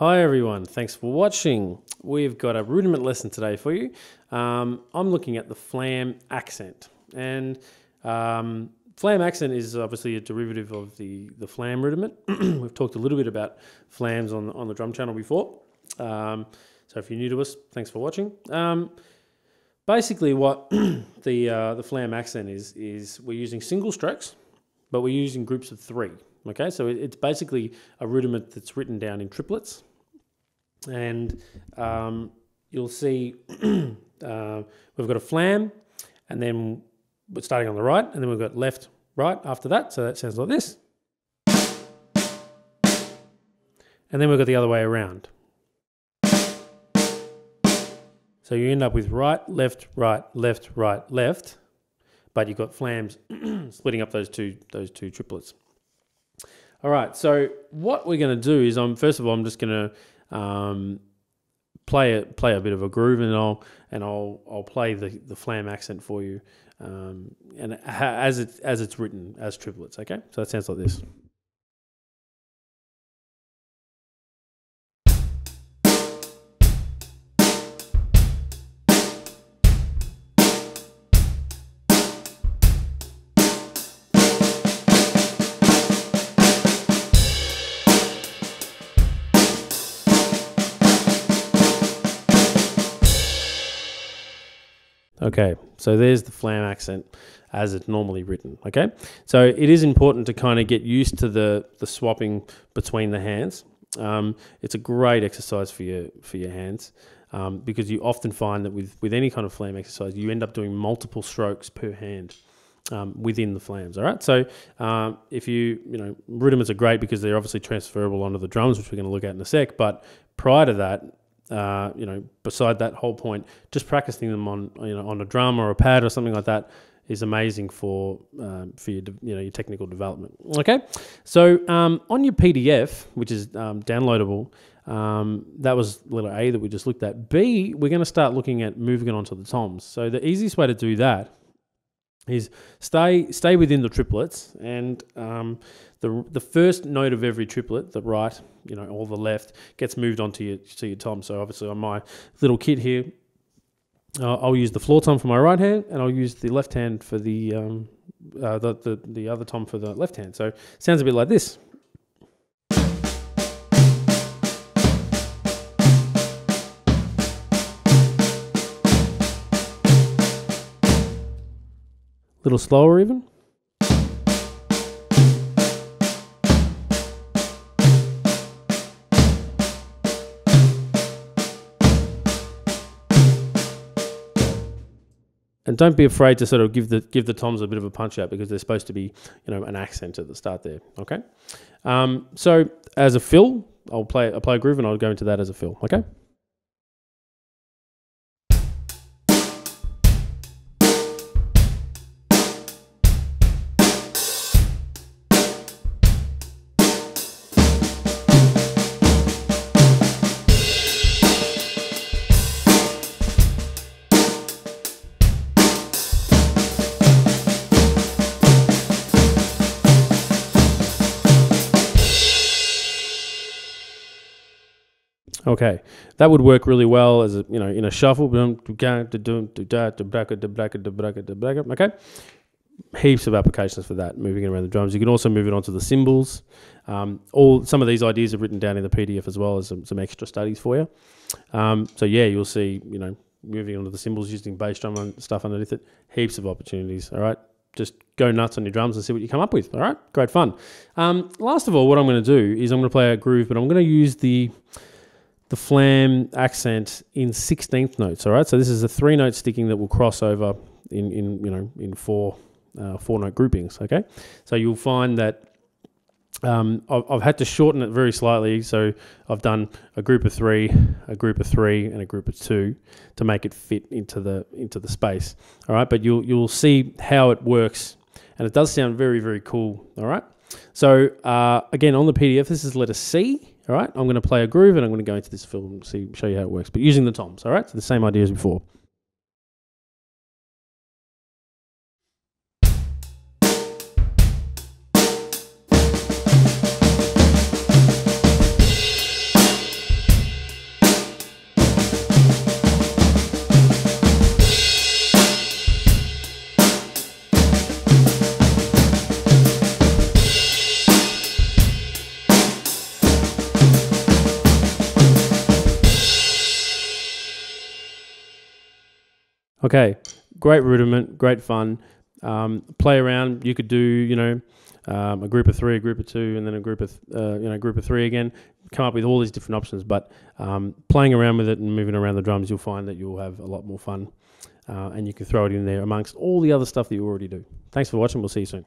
Hi everyone, thanks for watching. We've got a rudiment lesson today for you. I'm looking at the Flam Accent, and Flam Accent is obviously a derivative of the Flam rudiment. We've talked a little bit about flams on the drum channel before, so if you're new to us, thanks for watching. Basically what the Flam Accent is we're using single strokes, but we're using groups of 3. Okay, so it's basically a rudiment that's written down in triplets, and you'll see we've got a flam, and then we're starting on the right, and then we've got left, right after that, so that sounds like this. And then we've got the other way around. So you end up with right, left, left, but you've got flams splitting up those two triplets. All right, so what we're going to do is first of all I'm just going to play a bit of a groove, and I'll play the Flam Accent for you, and as it's written as triplets. Okay, so that sounds like this. Okay, so there's the Flam Accent as it's normally written, okay? So it is important to kind of get used to the swapping between the hands. It's a great exercise for your hands, because you often find that with any kind of flam exercise, you end up doing multiple strokes per hand within the flams, all right? So if rudiments are great because they're obviously transferable onto the drums, which we're going to look at in a sec, but prior to that, beside that whole point, just practicing them on a drum or a pad or something like that is amazing for your technical development. Okay, so on your PDF, which is downloadable, that was letter A that we just looked at. B, we're going to start looking at moving it onto the toms. So the easiest way to do that is stay within the triplets, and the first note of every triplet, the right, or the left, gets moved onto your tom. So obviously on my little kit here, I'll use the floor tom for my right hand, and I'll use the left hand for the other tom for the left hand. So it sounds a bit like this. A little slower even. And don't be afraid to sort of give the toms a bit of a punch out, because there's supposed to be an accent at the start there. Okay, so as a fill, I'll play a groove, and I'll go into that as a fill. Okay. Okay, that would work really well as in a shuffle. Okay, heaps of applications for that, moving it around the drums. You can also move it onto the cymbals. Some of these ideas are written down in the PDF as well as some extra studies for you. So yeah, you'll see moving onto the cymbals using bass drum and stuff underneath it. Heaps of opportunities. All right, just go nuts on your drums and see what you come up with. All right, great fun. Last of all, what I'm going to do is I'm going to play a groove, but I'm going to use the Flam Accent in 16th notes. All right, so this is a 3-note sticking that will cross over in 4 note groupings. Okay, so you'll find that I've had to shorten it very slightly. So I've done a group of 3, a group of 3, and a group of 2 to make it fit into the space. All right, but you'll see how it works, and it does sound very, very cool. All right, so again, on the PDF, this is letter C. All right, I'm going to play a groove, and I'm going to go into this fill and show you how it works, but using the toms. All right, so the same idea as before. Okay, great rudiment, great fun. Play around. You could do, a group of 3, a group of 2, and then a group of 3 again. Come up with all these different options, but playing around with it and moving around the drums, you'll find that you'll have a lot more fun, and you can throw it in there amongst all the other stuff that you already do. Thanks for watching. We'll see you soon.